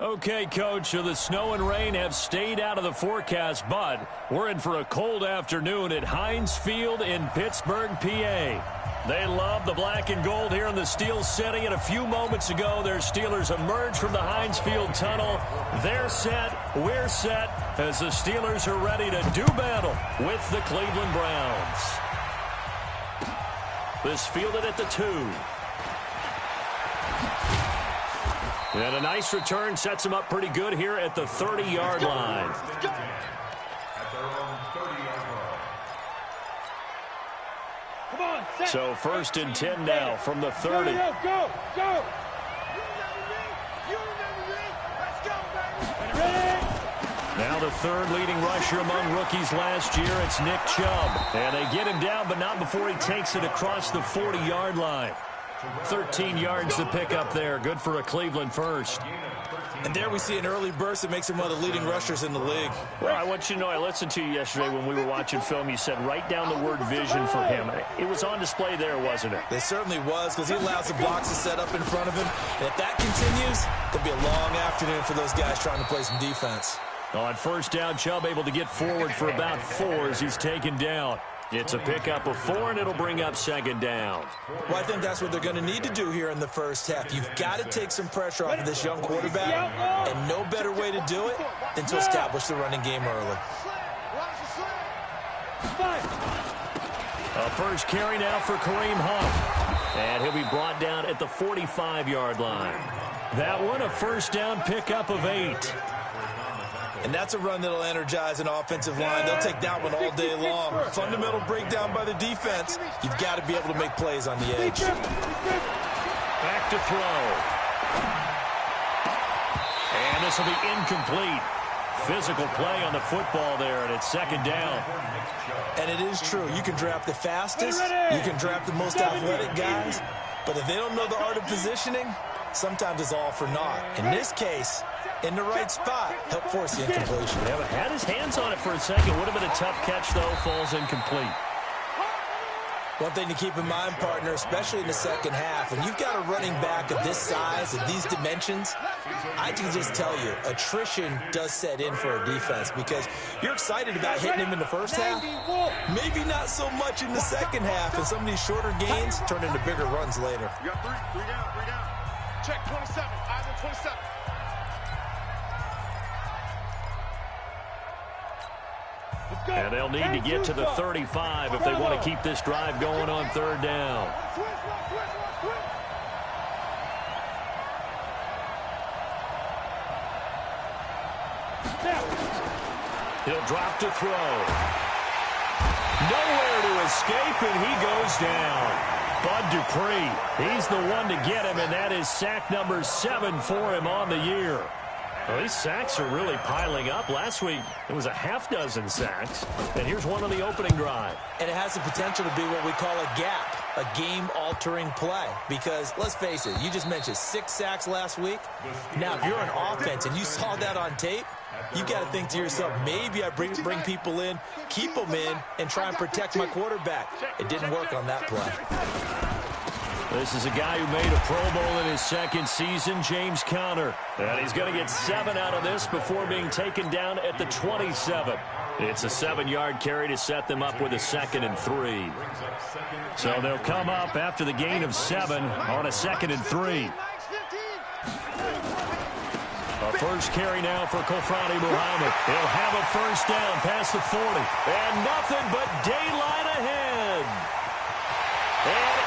Okay, Coach, so the snow and rain have stayed out of the forecast, but we're in for a cold afternoon at Heinz Field in Pittsburgh, PA. They love the black and gold here in the Steel City, and a few moments ago, their Steelers emerged from the Heinz Field tunnel. They're set, we're set, as the Steelers are ready to do battle with the Cleveland Browns. This fielded at the 2. And a nice return sets him up pretty good here at the 30-yard line. So 1st and 10 now from the 30. Now the third leading rusher among rookies last year, it's Nick Chubb. And they get him down, but not before he takes it across the 40-yard line. 13 yards to pick up there. Good for a Cleveland first. And there we see an early burst that makes him one of the leading rushers in the league. Well, I want you to know, I listened to you yesterday when we were watching film. You said write down the word vision for him. It was on display there, wasn't it? It certainly was, because he allows the blocks to set up in front of him. And if that continues, it'll be a long afternoon for those guys trying to play some defense. On first down, Chubb able to get forward for about 4 as he's taken down. It's a pickup of 4, and it'll bring up 2nd down. Well, I think that's what they're going to need to do here in the first half. You've got to take some pressure off of this young quarterback, and no better way to do it than to establish the running game early. A first carry now for Kareem Hunt. And he'll be brought down at the 45-yard line. That one, a first down pickup of 8. And that's a run that'll energize an offensive line. They'll take that one all day long. Fundamental breakdown by the defense. You've got to be able to make plays on the edge. Back to throw. And this will be incomplete. Physical play on the football there, and it's 2nd down. And it is true. You can draft the fastest. You can draft the most athletic guys. But if they don't know the art of positioning, sometimes it's all for naught. In this case, in the right spot, help force the incompletion. Yeah, but had his hands on it for a second. Would have been a tough catch, though. Falls incomplete. One thing to keep in mind, partner, especially in the second half, when you've got a running back of this size, of these dimensions, I can just tell you, attrition does set in for a defense because you're excited about hitting him in the first half. Maybe not so much in the second half, and some of these shorter gains turn into bigger runs later. You got 3 down. Check 27, eyes on 27. And they'll need to get to the 35 if they want to keep this drive going on 3rd down. He'll drop to throw. Nowhere to escape, and he goes down. Bud Dupree, he's the one to get him, and that is sack number 7 for him on the year. Well, these sacks are really piling up. Last week, it was a half-dozen sacks. And here's one on the opening drive. And it has the potential to be what we call a gap, a game-altering play. Because, let's face it, you just mentioned 6 sacks last week. Now, if you're an offense and you saw that on tape, you got to think to yourself, maybe I bring people in, keep them in, and try and protect my quarterback. It didn't work on that play. This is a guy who made a Pro Bowl in his 2nd season, James Conner. And he's going to get 7 out of this before being taken down at the 27. It's a 7-yard carry to set them up with a 2nd and 3. So they'll come up after the gain of 7 on a 2nd and 3. A first carry now for Kofrani Muhammad. He'll have a first down past the 40. And nothing but daylight ahead. And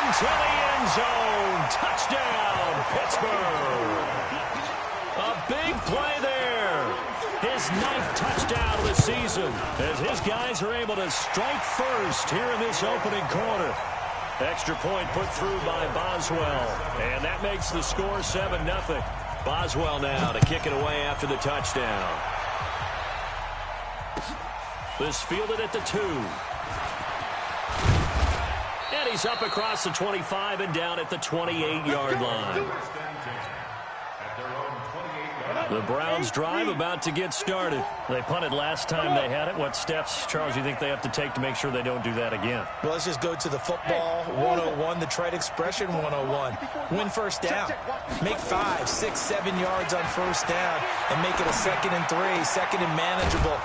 into the end zone. Touchdown, Pittsburgh. A big play there. His 9th touchdown of the season as his guys are able to strike first here in this opening quarter. Extra point put through by Boswell. And that makes the score 7-0. Boswell now to kick it away after the touchdown. This fielded at the 2. And he's up across the 25 and down at the 28-yard line. The Browns drive about to get started. They punted last time they had it. What steps, Charles, you think they have to take to make sure they don't do that again? Well, let's just go to the football 101, the trade expression 101. Win first down. Make 5, 6, 7 yards on first down and make it a 2nd and 3, 2nd and manageable.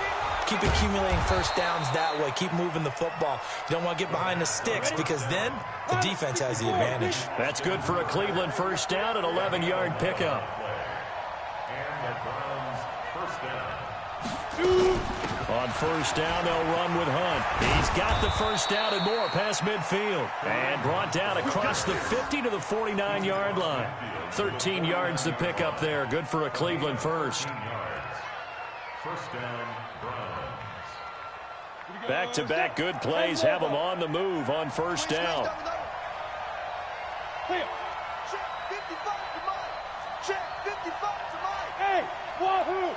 Keep accumulating first downs that way. Keep moving the football. You don't want to get behind the sticks because then the defense has the advantage. That's good for a Cleveland first down, an 11-yard pickup. On first down, they'll run with Hunt. He's got the first down and more past midfield. And brought down across the 50 to the 49-yard line. 13 yards to pick up there. Good for a Cleveland first. First down, Browns. Back-to-back good plays have them on the move on first down. Check 55 to Mike. Check 55 to Mike. Hey, wahoo!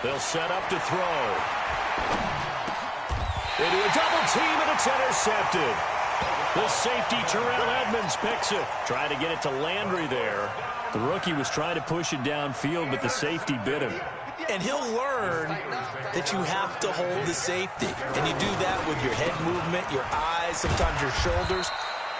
They'll set up to throw. Into a double team, and it's intercepted. The safety, Terrell Edmonds, picks it. Trying to get it to Landry there. The rookie was trying to push it downfield, but the safety bit him. And he'll learn that you have to hold the safety. And you do that with your head movement, your eyes, sometimes your shoulders.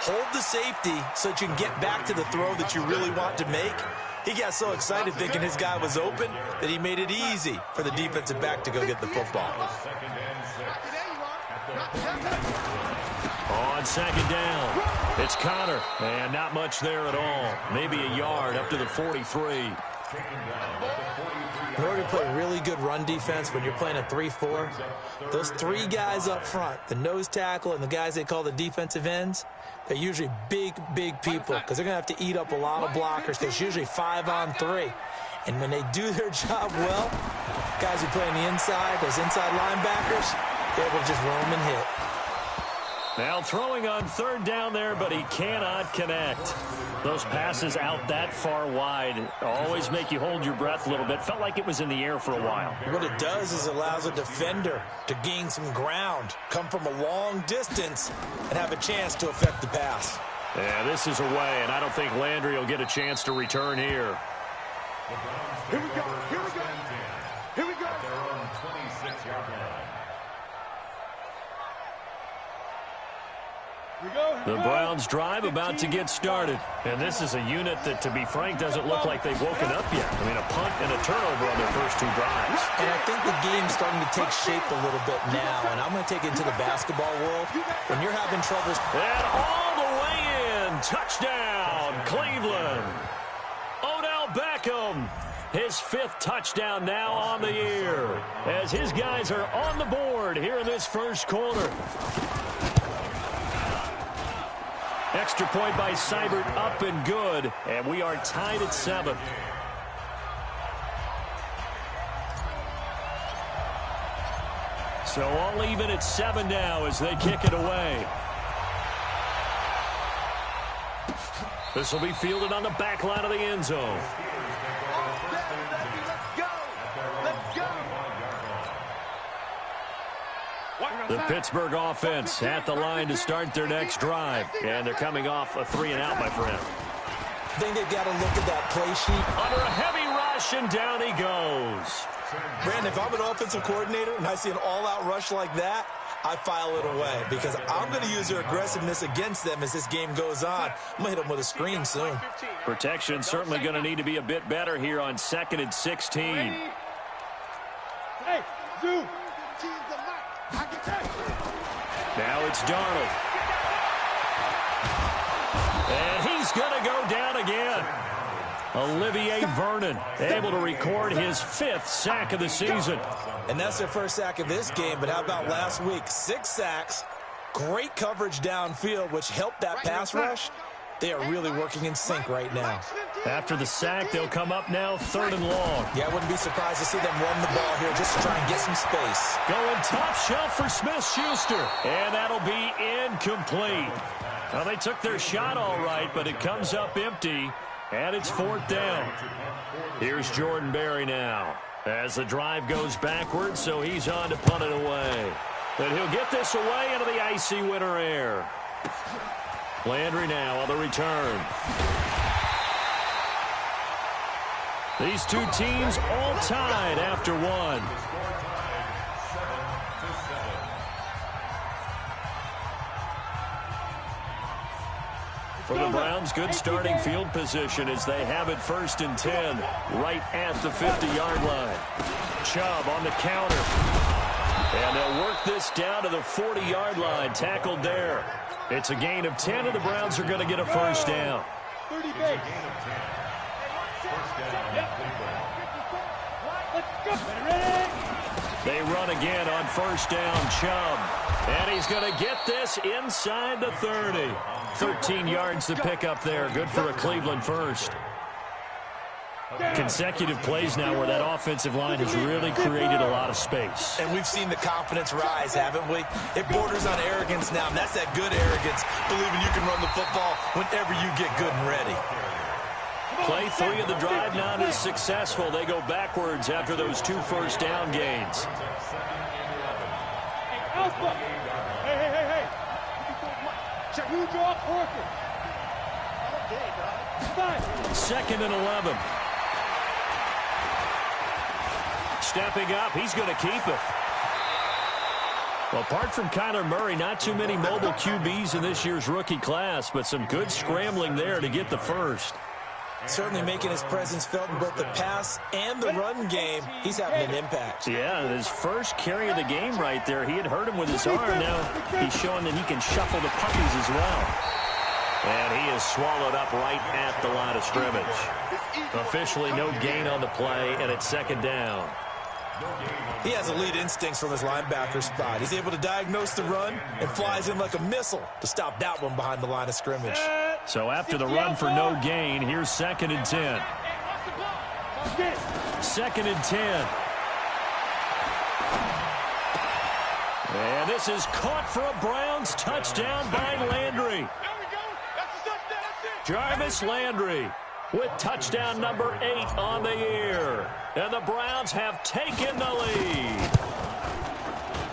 Hold the safety so that you can get back to the throw that you really want to make. He got so excited thinking his guy was open that he made it easy for the defensive back to go get the football. On second down, it's Connor. And not much there at all. Maybe a yard up to the 43. In order to play really good run defense when you're playing a 3-4, those 3 guys up front, the nose tackle and the guys they call the defensive ends, they're usually big people because they're going to have to eat up a lot of blockers because it's usually 5 on 3. And when they do their job well, guys who play on the inside, those inside linebackers, they're able to just roam and hit. Now throwing on third down there, but he cannot connect. Those passes out that far wide always make you hold your breath a little bit. Felt like it was in the air for a while. What it does is it allows a defender to gain some ground, come from a long distance, and have a chance to affect the pass. Yeah, this is away, and I don't think Landry will get a chance to return here. Here we go. Here we go. Here we go. At their own 26-yard line. The Browns drive about to get started. And this is a unit that, to be frank, doesn't look like they've woken up yet. I mean, a punt and a turnover on their first 2 drives. And I think the game's starting to take shape a little bit now. And I'm going to take it into the basketball world. When you're having troubles. And all the way in. Touchdown, Cleveland. Odell Beckham. His 5th touchdown now on the year. As his guys are on the board here in this first quarter. Extra point by Seibert, up and good, and we are tied at 7. So all even at 7 now as they kick it away. This will be fielded on the back line of the end zone. The Pittsburgh offense at the line to start their next drive. And they're coming off a 3-and-out, my friend. I think they've got to look at that play sheet. Under a heavy rush, and down he goes. Brandon, if I'm an offensive coordinator and I see an all-out rush like that, I file it away because I'm going to use their aggressiveness against them as this game goes on. I'm going to hit them with a screen soon. Protection certainly going to need to be a bit better here on 2nd and 16. Hey, Zoo. Now it's Darnold. And he's going to go down again. Olivier Vernon able to record his 5th sack of the season. And that's their first sack of this game, but how about last week? 6 sacks, great coverage downfield, which helped that pass rush. They are really working in sync right now. After the sack, they'll come up now 3rd and long. Yeah, I wouldn't be surprised to see them run the ball here just to try and get some space. Going top shelf for Smith-Schuster. And that'll be incomplete. Well, they took their shot all right, but it comes up empty. And it's 4th down. Here's Jordan Berry now. As the drive goes backwards, so he's on to punt it away. And he'll get this away into the icy winter air. Landry now on the return. These two teams all tied after one. For the Browns, good starting field position as they have it 1st and 10 right at the 50-yard line. Chubb on the counter. And they'll work this down to the 40-yard line, tackled there. It's a gain of 10, and the Browns are going to get a first down. 30 base. They run again on 1st down, Chubb. And he's going to get this inside the 30. 13 yards to pick up there. Good for a Cleveland first. Consecutive plays now where that offensive line has really created a lot of space. And we've seen the confidence rise, haven't we? It borders on arrogance now, and that's that good arrogance, believing you can run the football whenever you get good and ready. Play 3 of the drive not as successful. They go backwards after those 2 first down gains. Hey. Check who draws Horford. 2nd and 11. Stepping up, he's going to keep it. Well, apart from Kyler Murray, not too many mobile QBs in this year's rookie class, but some good scrambling there to get the first. Certainly making his presence felt in both the pass and the run game. He's having an impact. Yeah, his first carry of the game right there. He had hurt him with his arm. Now he's showing that he can shuffle the puppies as well. And he is swallowed up right at the line of scrimmage. Officially no gain on the play, and it's 2nd down. He has elite instincts from his linebacker spot. He's able to diagnose the run and flies in like a missile to stop that one behind the line of scrimmage. So after the run for no gain, here's 2nd and 10. 2nd and 10. And this is caught for a Browns touchdown by Landry. Jarvis Landry with touchdown number 8 on the year. And the Browns have taken the lead.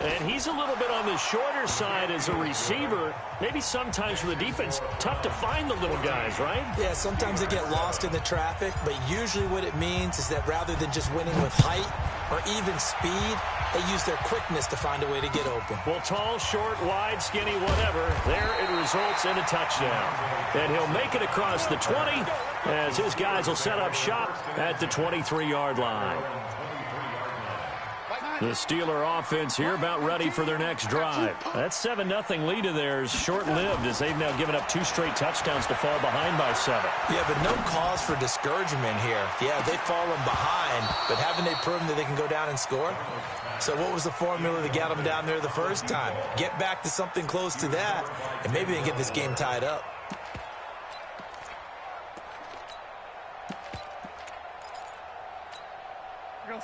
And he's a little bit on the shorter side as a receiver. Maybe sometimes for the defense, tough to find the little guys, right? Yeah, sometimes they get lost in the traffic, but usually what it means is that rather than just winning with height or even speed, they use their quickness to find a way to get open. Well, tall, short, wide, skinny, whatever, there it results in a touchdown. And he'll make it across the 20 as his guys will set up shop at the 23-yard line. The Steeler offense here about ready for their next drive. That 7-0 lead of theirs short-lived as they've now given up 2 straight touchdowns to fall behind by 7. Yeah, but no cause for discouragement here. Yeah, they've fallen behind, but haven't they proven that they can go down and score? So what was the formula to get them down there the first time? Get back to something close to that, and maybe they get this game tied up.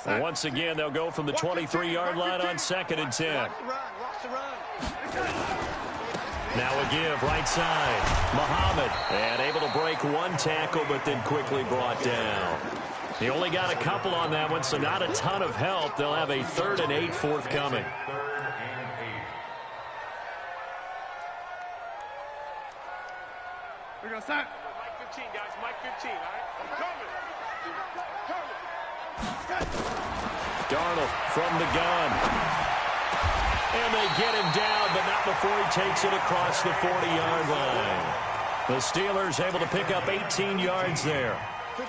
And once again, they'll go from the 23-yard line on 2nd and 10. Now a give, right side. Muhammad, and able to break 1 tackle, but then quickly brought down. He only got a couple on that one, so not a ton of help. They'll have a 3rd and 8 forthcoming. We're going to start. Mike 15, guys. Mike 15, all right? I'm coming. Darnold from the gun. And they get him down, but not before he takes it across the 40-yard line. The Steelers able to pick up 18 yards there. I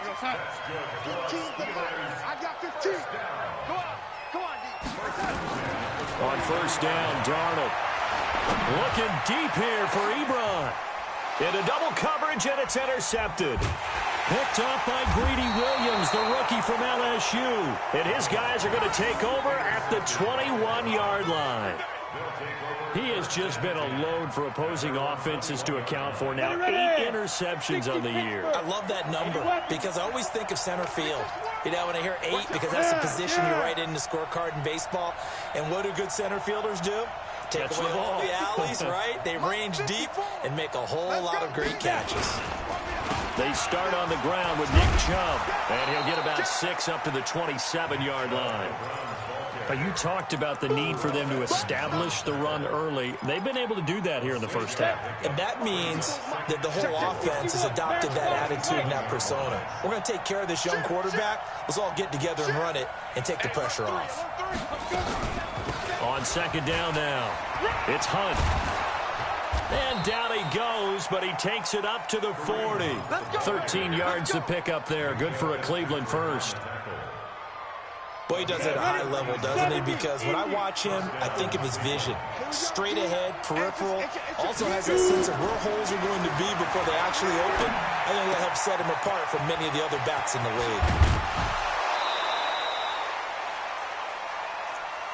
got 15. Go on, D. On 1st down, Darnold. Looking deep here for Ebron. Into double coverage, and it's intercepted. Picked up by Greedy Williams, the rookie from LSU. And his guys are going to take over at the 21-yard line. He has just been a load for opposing offenses to account for now. 8 interceptions on the year. I love that number because I always think of center field. You know, when I hear 8, because that's the position you write in the scorecard in baseball. And what do good center fielders do? Take away all the alleys, right? They range deep and make a whole lot of great catches. They start on the ground with Nick Chubb, and he'll get about 6 up to the 27-yard line. You talked about the need for them to establish the run early. They've been able to do that here in the first half. And that means that the whole offense has adopted that attitude and that persona. We're going to take care of this young quarterback. Let's all get together and run it and take the pressure off. On second down now, it's Hunt. And down he goes, but he takes it up to the 40. 13 yards to pick up there. Good for a Cleveland first. Boy, he does it at a high level, doesn't he? Because when I watch him, I think of his vision. Straight ahead, peripheral. Also has that sense of where holes are going to be before they actually open. I think that helps set him apart from many of the other backs in the league.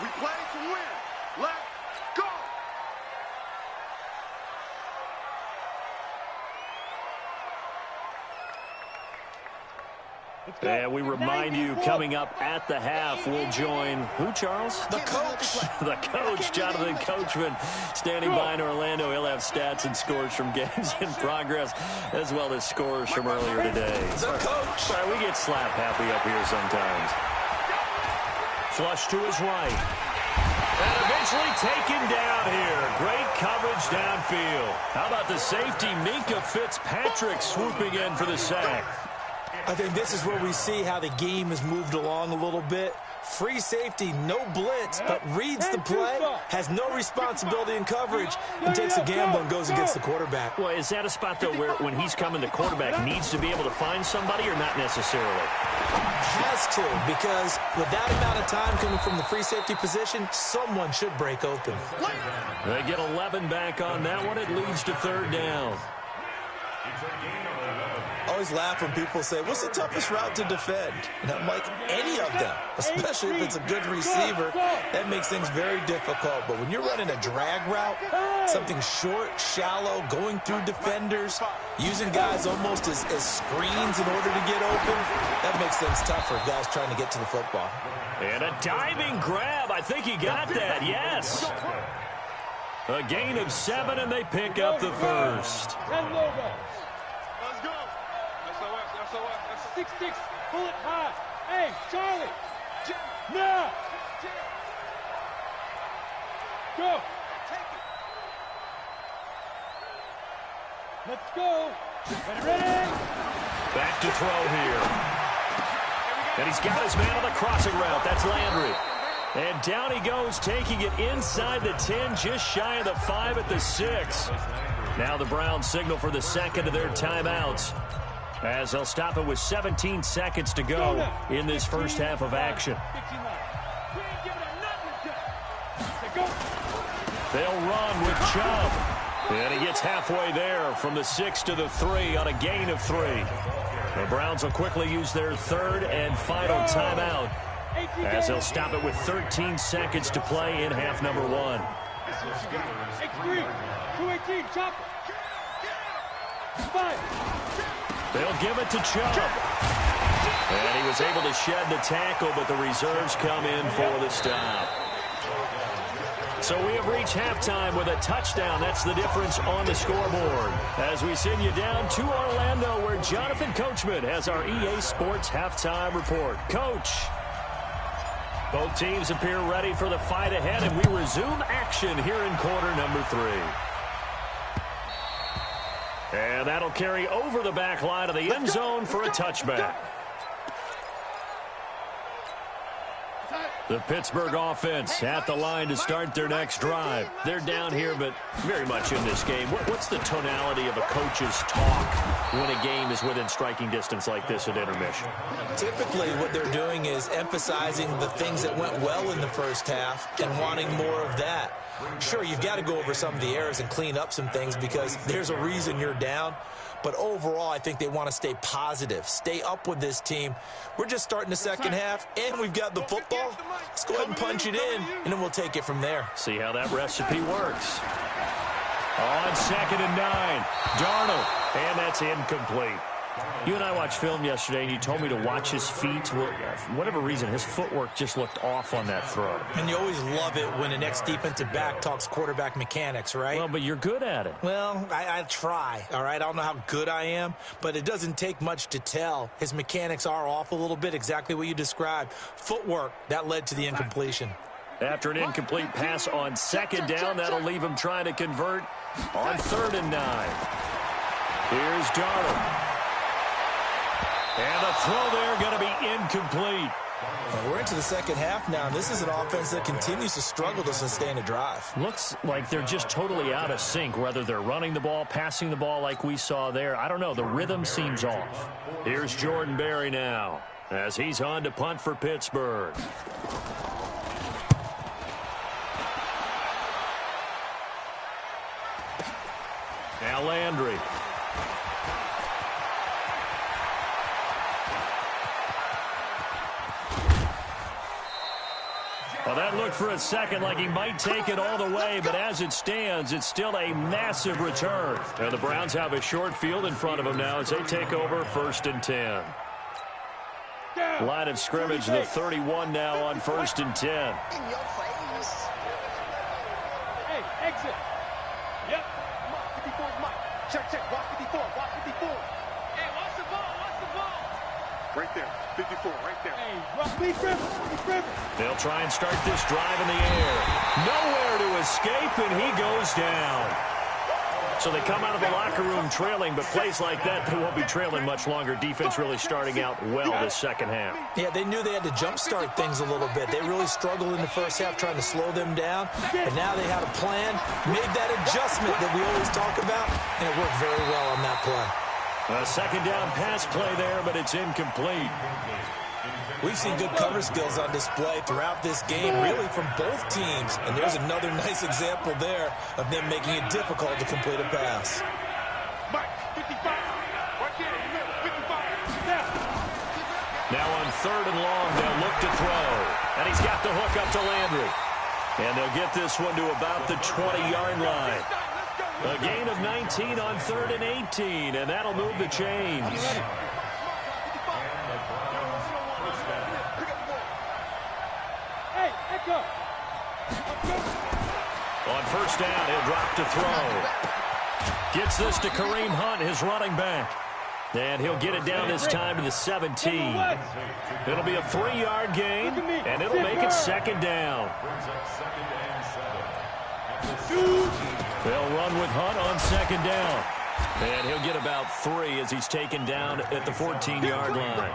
We play to win. Let's go. And we remind you, coming up at the half, we'll join who, Charles? The coach. The coach, Jonathan Coachman, standing by in Orlando. He'll have stats and scores from games in progress, as well as scores from earlier today. The coach. Sorry, we get slap happy up here sometimes. Flush to his right. And eventually taken down here. Great coverage downfield. How about the safety, Minka Fitzpatrick, swooping in for the sack? I think this is where we see how the game has moved along a little bit. Free safety, no blitz, but reads the play, has no responsibility in coverage, and takes a gamble and goes against the quarterback. Well, is that a spot, though, where when he's coming, the quarterback needs to be able to find somebody or not necessarily? Has to, because with that amount of time coming from the free safety position, someone should break open. They get 11 back on that one. It leads to third down. I always laugh when people say, what's the toughest route to defend? And I'm like, any of them, especially if it's a good receiver. That makes things very difficult. But when you're running a drag route, something short, shallow, going through defenders, using guys almost as screens in order to get open, that makes things tough for guys trying to get to the football. And a diving grab. I think he got that, yes. A gain of 7, and they pick up the first. Let's go. SOS. 6-6. Pull it high. Hey, Charlie. Now. Go. Let's go. Ready? Back to throw here. And he's got his man on the crossing route. That's Landry. And down he goes, taking it inside the 10, just shy of the 5 at the 6. Now the Browns signal for the second of their timeouts, as they'll stop it with 17 seconds to go in this first half of action. They'll run with Chubb. And he gets halfway there from the 6 to the 3 on a gain of 3. The Browns will quickly use their third and final timeout, as they'll stop it with 13 seconds to play in half number 1. X3, 218, chop. 5. They'll give it to Chubb. And he was able to shed the tackle, but the reserves come in for the stop. So we have reached halftime with a touchdown. That's the difference on the scoreboard, as we send you down to Orlando, where Jonathan Coachman has our EA Sports halftime report. Coach. Both teams appear ready for the fight ahead, and we resume action here in quarter number 3. And that'll carry over the back line of the end zone for a touchback. The Pittsburgh offense at the line to start their next drive. They're down here, but very much in this game. What's the tonality of a coach's talk when a game is within striking distance like this at intermission? Typically, what they're doing is emphasizing the things that went well in the first half and wanting more of that. Sure, you've got to go over some of the errors and clean up some things because there's a reason you're down. But overall, I think they want to stay positive, stay up with this team. We're just starting the second half, and we've got the football. Let's go ahead and punch it in, and then we'll take it from there. See how that recipe works. On 2nd and 9, Darnold, and that's incomplete. You and I watched film yesterday, and you told me to watch his feet. Well, for whatever reason, his footwork just looked off on that throw. And you always love it when an ex-defensive back talks quarterback mechanics, right? Well, but you're good at it. Well, I try, all right? I don't know how good I am, but it doesn't take much to tell. His mechanics are off a little bit, exactly what you described. Footwork, that led to the incompletion. After an incomplete pass on second down, that'll leave him trying to convert on 3rd and 9. Here's Darnold. And the throw there going to be incomplete. Well, we're into the second half now. This is an offense that continues to struggle to sustain a drive. Looks like they're just totally out of sync, whether they're running the ball, passing the ball like we saw there. I don't know. The rhythm seems off. Here's Jordan Berry now as he's on to punt for Pittsburgh. Now Landry. Well, that looked for a second like he might take it all the way, but as it stands, it's still a massive return. And the Browns have a short field in front of them now as they take over 1st and 10. Line of scrimmage, the 31 now on 1st and 10. In your face. Hey, exit. Yep. Mark 54 is Mike. Check. Watch 54. Watch 54. Hey, watch the ball. Right there. 54, right there. Hey, Griffin. They'll try and start this drive in the air. Nowhere to escape, and he goes down. So they come out of the locker room trailing, but plays like that, they won't be trailing much longer. Defense really starting out well this second half. Yeah, they knew they had to jumpstart things a little bit. They really struggled in the first half trying to slow them down, but now they had a plan, made that adjustment that we always talk about, and it worked very well on that play. A second down pass play there, but it's incomplete. We've seen good cover skills on display throughout this game, really from both teams. And there's another nice example there of them making it difficult to complete a pass. Mike, 55. Right there in the middle, 55. Now on 3rd and long, they'll look to throw. And he's got the hook up to Landry. And they'll get this one to about the 20-yard line. A gain of 19 on 3rd and 18, and that'll move the chains. On 1st down, he'll drop to throw. Gets this to Kareem Hunt, his running back. And he'll get it down this time to the 17. It'll be a 3-yard gain, and it'll make it 2nd down. They'll run with Hunt on 2nd down. And he'll get about 3 as he's taken down at the 14-yard line.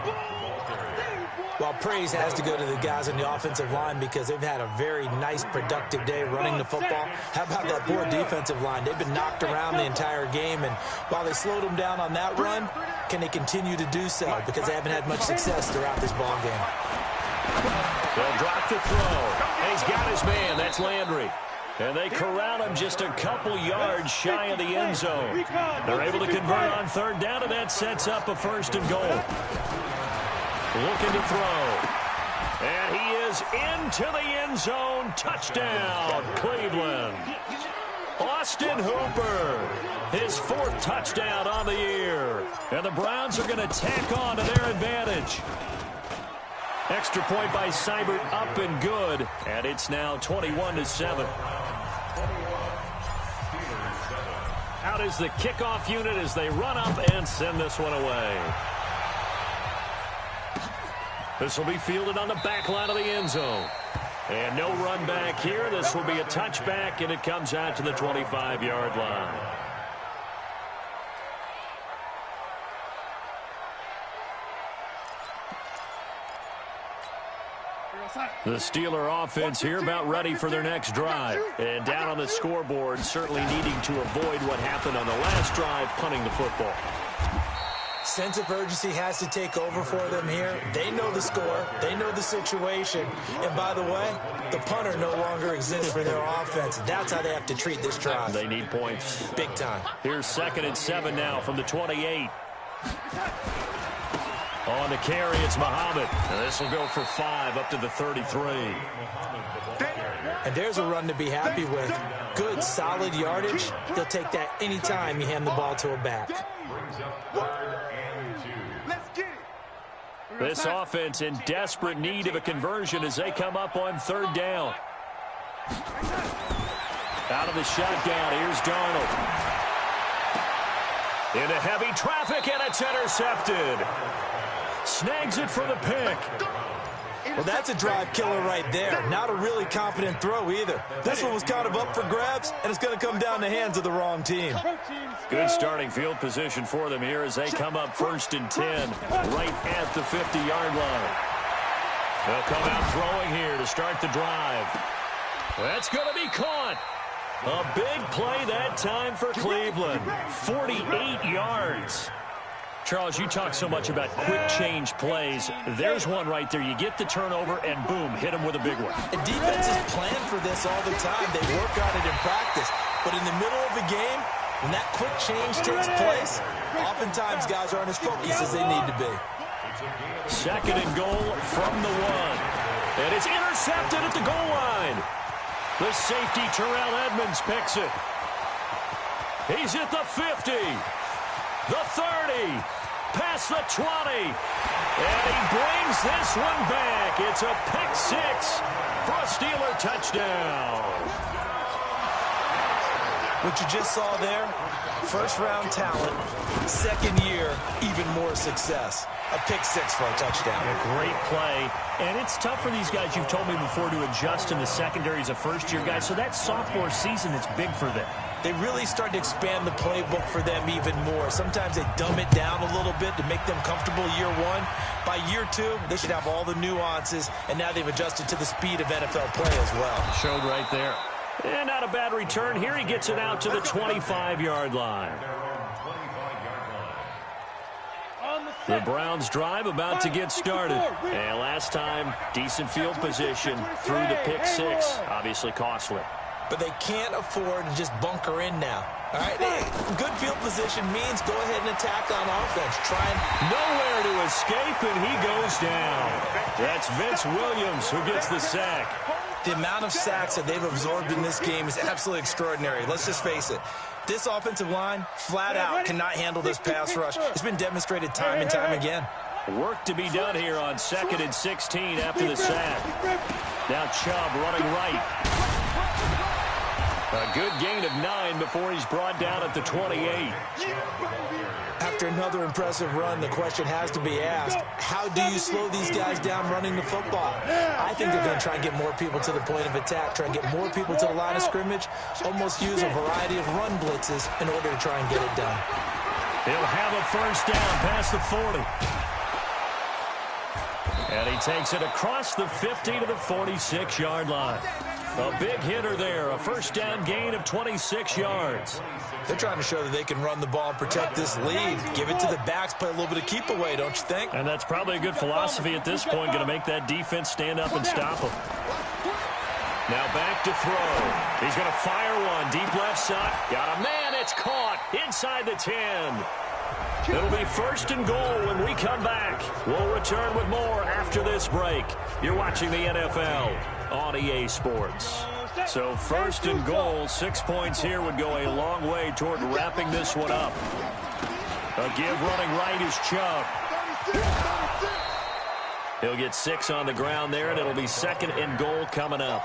Well, praise has to go to the guys on the offensive line because they've had a very nice, productive day running the football. How about that poor defensive line? They've been knocked around the entire game, and while they slowed them down on that run, can they continue to do so? Because they haven't had much success throughout this ball game. They'll drop to throw. And he's got his man. That's Landry. And they corral him just a couple yards shy of the end zone. They're able to convert on 3rd down, and that sets up a 1st and goal. Looking to throw. And he is into the end zone. Touchdown, Cleveland. Austin Hooper, his 4th touchdown on the year. And the Browns are going to tack on to their advantage. Extra point by Seibert up and good. And it's now 21-7. Out is the kickoff unit as they run up and send this one away. This will be fielded on the back line of the end zone. And no run back here. This will be a touchback, and it comes out to the 25-yard line. The Steeler offense here about ready for their next drive. And down on the scoreboard, certainly needing to avoid what happened on the last drive, punting the football. Sense of urgency has to take over for them here. They know the score. They know the situation. And by the way, the punter no longer exists for their offense. That's how they have to treat this drive. They need points. Big time. Here's 2nd and 7 now from the 28. On the carry, it's Muhammad. And this will go for 5 up to the 33. And there's a run to be happy with. Good, solid yardage. He'll take that anytime you hand the ball to a back. This offense in desperate need of a conversion as they come up on third down. Out of the shotgun, here's Darnold. Into heavy traffic, and it's intercepted. Snags it for the pick. Well, that's a drive killer right there. Not a really confident throw either. This one was kind of up for grabs, and it's going to come down the hands of the wrong team. Good starting field position for them here as they come up 1st and 10, right at the 50-yard line. They'll come out throwing here to start the drive. That's going to be caught. A big play that time for Cleveland. 48 yards. Charles, you talk so much about quick change plays. There's one right there. You get the turnover, and boom, hit them with a big one. And defenses plan for this all the time. They work on it in practice. But in the middle of the game, when that quick change takes place, oftentimes guys aren't as focused as they need to be. 2nd and goal from the 1. And it's intercepted at the goal line. The safety, Terrell Edmonds, picks it. He's at the 50. The 30, past the 20, and he brings this one back. It's a pick 6 for a Steeler touchdown. What you just saw there, first-round talent, 2nd year, even more success. A pick 6 for a touchdown. A great play, and it's tough for these guys, you've told me before, to adjust in the secondary as a first-year guy, so that sophomore season is big for them. They really start to expand the playbook for them even more. Sometimes they dumb it down a little bit to make them comfortable year 1. By year 2, they should have all the nuances, and now they've adjusted to the speed of NFL play as well. Showed right there. And not a bad return. Here he gets it out to the 25-yard line. The Browns drive about to get started. And last time, decent field position through the pick 6. Obviously costly. But they can't afford to just bunker in now. All right, good field position means go ahead and attack on offense. Nowhere to escape, and he goes down. That's Vince Williams who gets the sack. The amount of sacks that they've absorbed in this game is absolutely extraordinary. Let's just face it. This offensive line, flat out, cannot handle this pass rush. It's been demonstrated time and time again. Work to be done here on 2nd and 16 after the sack. Now Chubb running right. A good gain of 9 before he's brought down at the 28. After another impressive run, the question has to be asked, how do you slow these guys down running the football? I think they're going to try and get more people to the point of attack, try and get more people to the line of scrimmage, almost use a variety of run blitzes in order to try and get it done. He'll have a first down past the 40. And he takes it across the 50 to the 46-yard line. A big hitter there, a first down gain of 26 yards. They're trying to show that they can run the ball and protect this lead. Give it to the backs, play a little bit of keep away, don't you think? And that's probably a good philosophy at this point, going to make that defense stand up and stop them. Now back to throw. He's going to fire one, deep left side. Got a man, it's caught inside the 10. It'll be 1st and goal when we come back. We'll return with more after this break. You're watching the NFL on EA Sports. So 1st and goal, 6 points here would go a long way toward wrapping this one up. A give running right is Chubb. He'll get 6 on the ground there, and it'll be 2nd and goal coming up.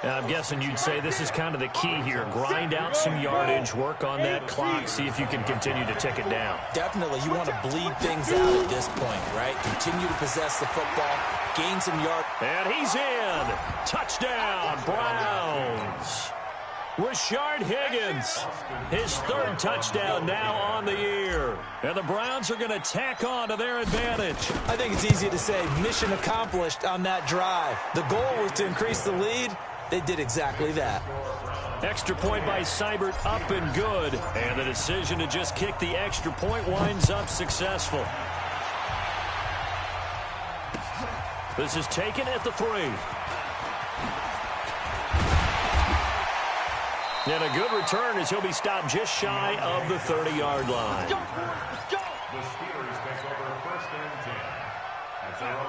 I'm guessing you'd say this is kind of the key here. Grind out some yardage, work on that clock, see if you can continue to tick it down. Definitely. You want to bleed things out at this point, right? Continue to possess the football, gain some yards. And he's in. Touchdown, Browns. Rashard Higgins, his 3rd touchdown now on the year. And the Browns are going to tack on to their advantage. I think it's easy to say mission accomplished on that drive. The goal was to increase the lead. They did exactly that. Extra point by Seibert up and good. And the decision to just kick the extra point winds up successful. This is taken at the 3. And a good return as he'll be stopped just shy of the 30-yard line. The Steelers take over 1st and 10.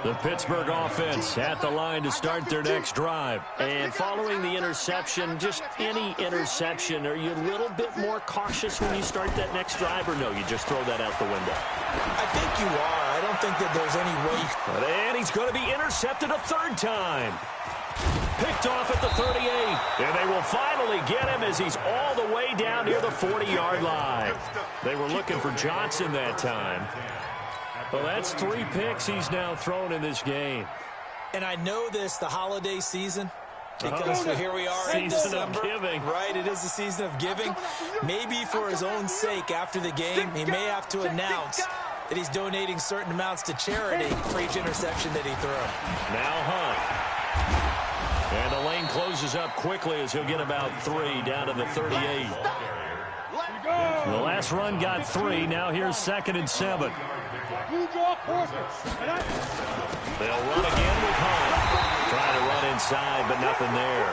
The Pittsburgh offense at the line to start their next drive. And following the interception, just any interception, are you a little bit more cautious when you start that next drive, or no, you just throw that out the window? I think you are. I don't think that there's any way. And he's going to be intercepted a third time. Picked off at the 38. And they will finally get him as he's all the way down near the 40-yard line. They were looking for Johnson that time. Well, that's 3 picks he's now thrown in this game. And I know this, the holiday season, because here we are in Season December. of giving. Right, it is the season of giving. Maybe for his own sake after the game, he may have to announce that he's donating certain amounts to charity for each interception that he threw. Now Hunt. And the lane closes up quickly as he'll get about 3 down to the 38. The last run got 3. Now here's 2nd and 7. They'll run again with Hunt. Trying to run inside, but nothing there.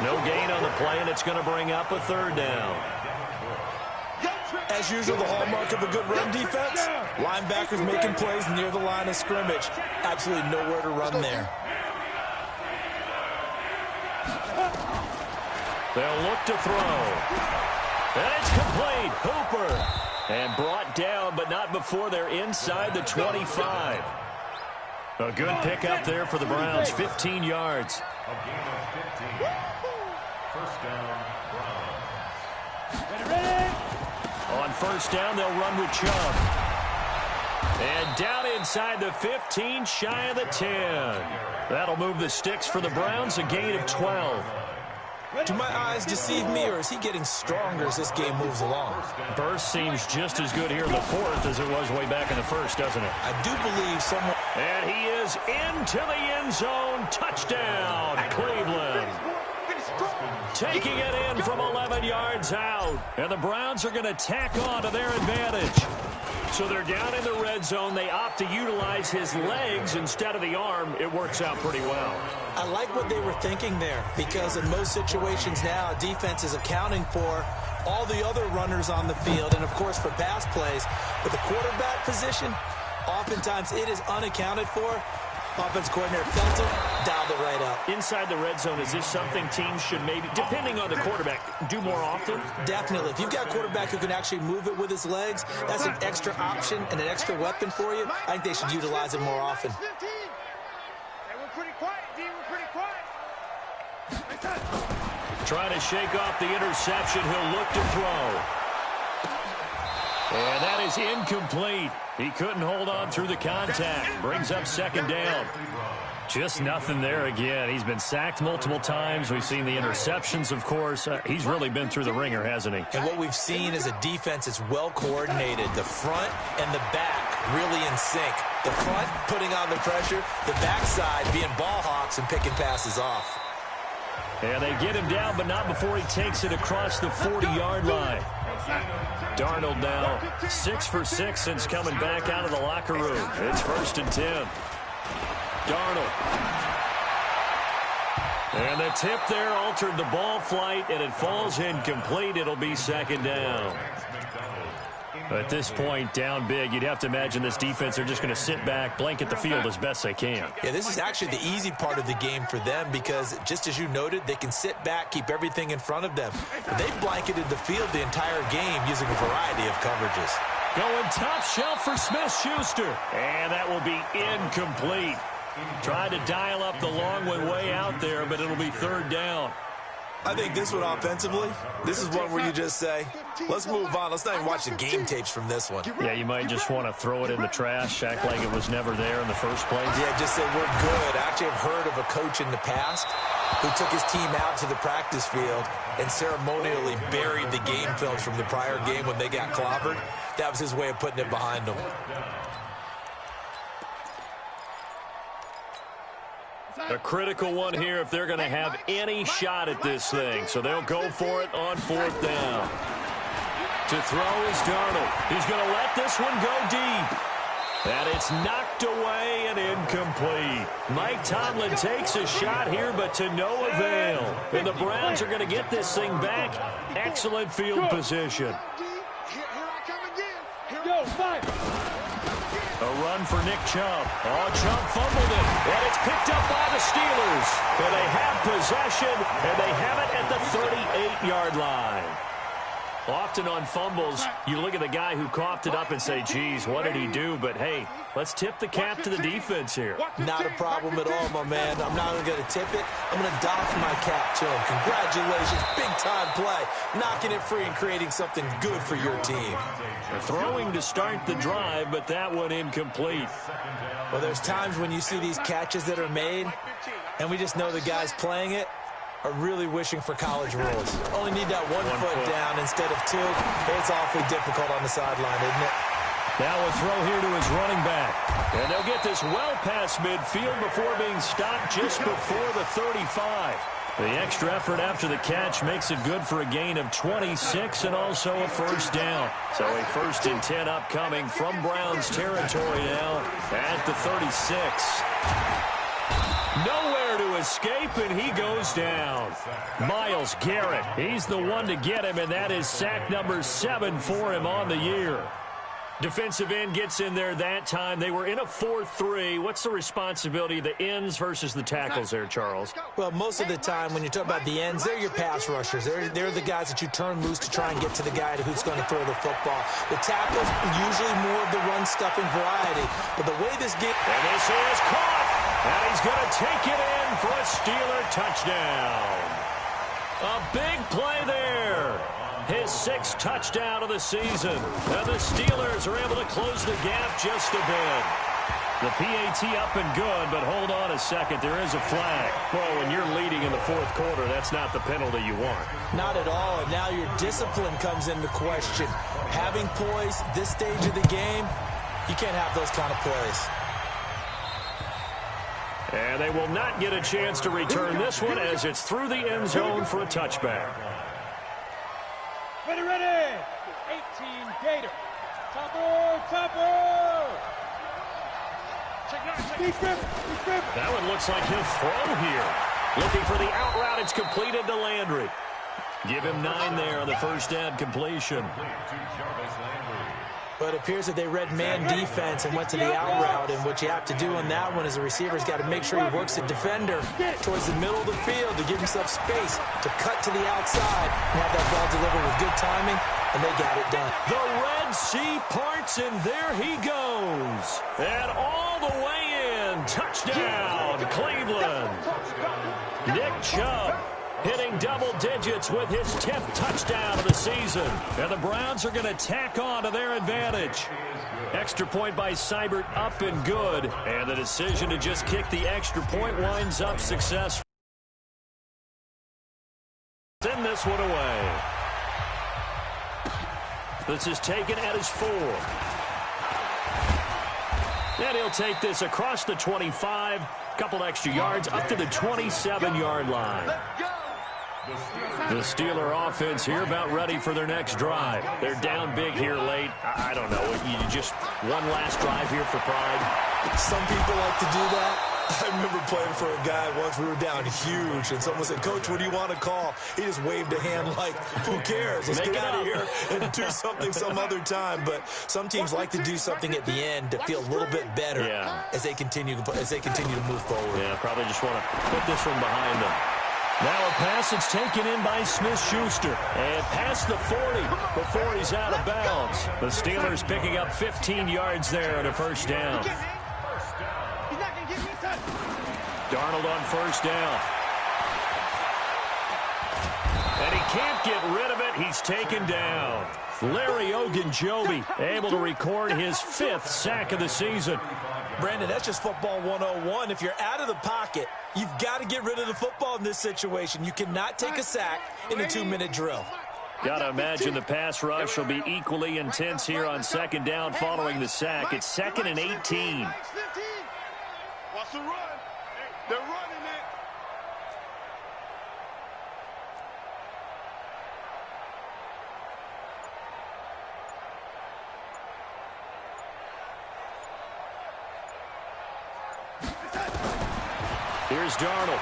No gain on the play, and it's going to bring up a 3rd down. As usual, the hallmark of a good run defense, linebackers making plays near the line of scrimmage. Absolutely nowhere to run there. They'll look to throw. And it's complete. Hooper. And brought down, but not before they're inside the 25. A good pickup there for the Browns. 15 yards. A gain of 15. First down, Browns. On first down, they'll run with Chubb. And down inside the 15, shy of the 10. That'll move the sticks for the Browns, a gain of 12. Do my eyes deceive me, or is he getting stronger as this game moves along? Burst seems just as good here in the 4th as it was way back in the 1st, doesn't it? I do believe someone... And he is into the end zone. Touchdown, Cleveland. Taking it in from 11 yards out. And the Browns are going to tack on to their advantage. So they're down in the red zone. They opt to utilize his legs instead of the arm. It works out pretty well. I like what they were thinking there, because in most situations now, defense is accounting for all the other runners on the field, and of course for pass plays. But the quarterback position, oftentimes it is unaccounted for. Offense coordinator felt it, dialed it right up. Inside the red zone, is this something teams should maybe, depending on the quarterback, do more often? Definitely. If you've got a quarterback who can actually move it with his legs, that's an extra option and an extra weapon for you. I think they should utilize it more often. Trying to shake off the interception. He'll look to throw. And that is incomplete. He couldn't hold on through the contact. Brings up 2nd down. Just nothing there again. He's been sacked multiple times. We've seen the interceptions, of course. He's really been through the ringer, hasn't he? And what we've seen is a defense that's well coordinated. The front and the back really in sync. The front putting on the pressure. The backside being ball hawks and picking passes off. And they get him down, but not before he takes it across the 40-yard line. Darnold now 6 for 6 since coming back out of the locker room. It's 1st and 10. Darnold. And the tip there altered the ball flight, and it falls incomplete. It'll be 2nd down. At this point, down big, you'd have to imagine this defense are just going to sit back, blanket the field as best they can. Yeah, this is actually the easy part of the game for them because, just as you noted, they can sit back, keep everything in front of them. But they've blanketed the field the entire game using a variety of coverages. Going top shelf for Smith-Schuster. And that will be incomplete. Tried to dial up the long one way out there, but it'll be 3rd down. I think this one offensively, this is one where you just say, let's move on. Let's not even watch the game tapes from this one. Yeah, you might just want to throw it in the trash, act like it was never there in the first place. Yeah, just say we're good. I actually have heard of a coach in the past who took his team out to the practice field and ceremonially buried the game films from the prior game when they got clobbered. That was his way of putting it behind them. A critical one here if they're going to have any shot at this thing. So they'll go for it on 4th down. To throw is Darnold. He's going to let this one go deep. And it's knocked away and incomplete. Mike Tomlin takes a shot here, but to no avail. And the Browns are going to get this thing back. Excellent field position. Here I come again. Go, fight. A run for Nick Chubb. Oh, Chubb fumbled it, and it's picked up by the Steelers. And they have possession, and they have it at the 38-yard line. Often on fumbles, you look at the guy who coughed it up and say, geez, what did he do? But, hey, let's tip the cap to the defense here. Not a problem at all, my man. I'm not going to tip it. I'm going to doff my cap to him. Congratulations. Big-time play. Knocking it free and creating something good for your team. Throwing to start the drive, but that one incomplete. Well, there's times when you see these catches that are made, and we just know the guys playing it are really wishing for college rules. Only need that one foot down instead of two. It's awfully difficult on the sideline, isn't it? Now a throw here to his running back. And they'll get this well past midfield before being stopped just before the 35. The extra effort after the catch makes it good for a gain of 26 and also a first down. So a 1st and 10 upcoming from Browns territory now at the 36. Nowhere to escape, and he goes down. Myles Garrett, he's the one to get him, and that is sack number 7 for him on the year. Defensive end gets in there that time. They were in a 4-3. What's the responsibility of the ends versus the tackles there, Charles? Well, most of the time when you talk about the ends, they're your pass rushers. They're the guys that you turn loose to try and get to the guy who's going to throw the football. The tackles, usually more of the run-stuffing variety. But the way this game... And this is caught. And he's going to take it in for a Steeler touchdown. A big play there. His 6th touchdown of the season. And the Steelers are able to close the gap just a bit. The PAT up and good, but hold on a second. There is a flag. Well, when you're leading in the 4th quarter, that's not the penalty you want. Not at all, and now your discipline comes into question. Having poise this stage of the game, you can't have those kind of plays. And they will not get a chance to return this one as it's through the end zone for a touchback. Ready, ready. 18 Gator. Topper. That one looks like he'll throw here. Looking for the out route. It's completed to Landry. Give him 9 there on the first down completion. But it appears that they read man defense and went to the out route. And what you have to do on that one is the receiver's got to make sure he works the defender towards the middle of the field to give himself space to cut to the outside and have that ball delivered with good timing, and they got it done. The Red Sea parts, and there he goes. And all the way in. Touchdown, Cleveland. Nick Chubb hitting double digits with his 10th touchdown of the season. And the Browns are going to tack on to their advantage. Extra point by Seibert up and good. And the decision to just kick the extra point winds up successful. Send this one away. This is taken at his 4. And he'll take this across the 25. Couple extra yards up to the 27-yard line. The Steeler offense here about ready for their next drive. They're down big here late. I don't know. You just one last drive here for pride. Some people like to do that. I remember playing for a guy once. We were down huge, and someone said, "Coach, what do you want to call?" He just waved a hand like, who cares? Let's get out of here and do something some other time. But some teams like to do something at the end to feel a little bit better as they continue to move forward. Yeah, probably just want to put this one behind them. Now a pass that's taken in by Smith-Schuster. And past the 40 before he's out of bounds. The Steelers picking up 15 yards there on a first down. Darnold on first down. And he can't get rid of it. He's taken down. Larry Ogunjobi able to record his 5th sack of the season. Brandon, that's just football 101. If you're out of the pocket, you've got to get rid of the football in this situation. You cannot take a sack in a 2-minute drill. Got to imagine the pass rush will be equally intense here on second down following the sack. It's 2nd and 18. Watch the run. They're running it. Here's Darnold.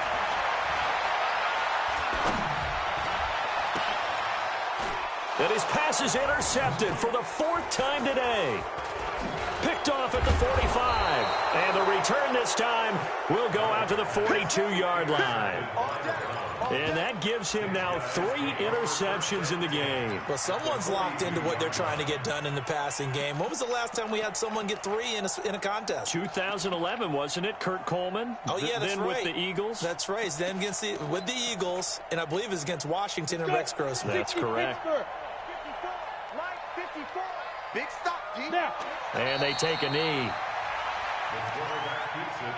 And his pass is intercepted for the 4th time today. Picked off at the 45. And the return this time will go out to the 42-yard line. And that gives him now 3 interceptions in the game. Well, someone's locked into what they're trying to get done in the passing game. When was the last time we had someone get 3 in a contest? 2011, wasn't it? Kurt Coleman? Oh, yeah, that's then right. with the Eagles? That's right. Then with the Eagles, and I believe it was against Washington and Rex Grossman. That's correct. 54. Big stop, G. Now. And they take a knee. The quarterback keeps it.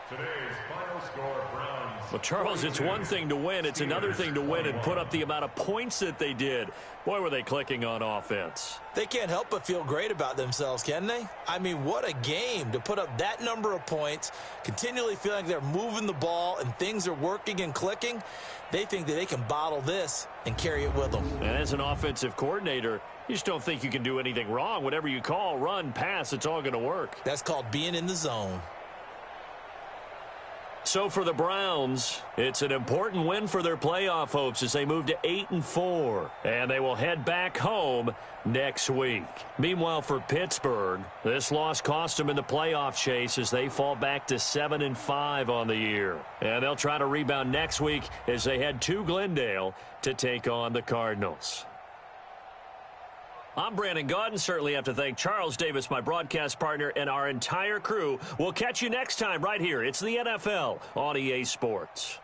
Today's final score, Browns. Well, Charles, it's one thing to win. It's another thing to win and put up the amount of points that they did. Boy, were they clicking on offense. They can't help but feel great about themselves, can they? I mean, what a game to put up that number of points, continually feeling like they're moving the ball and things are working and clicking. They think that they can bottle this and carry it with them. And as an offensive coordinator, you just don't think you can do anything wrong. Whatever you call, run, pass, it's all going to work. That's called being in the zone. So for the Browns, it's an important win for their playoff hopes as they move to 8-4. And they will head back home next week. Meanwhile, for Pittsburgh, this loss cost them in the playoff chase as they fall back to 7-5 on the year. And they'll try to rebound next week as they head to Glendale to take on the Cardinals. I'm Brandon Gaudin. Certainly have to thank Charles Davis, my broadcast partner, and our entire crew. We'll catch you next time right here. It's the NFL on EA Sports.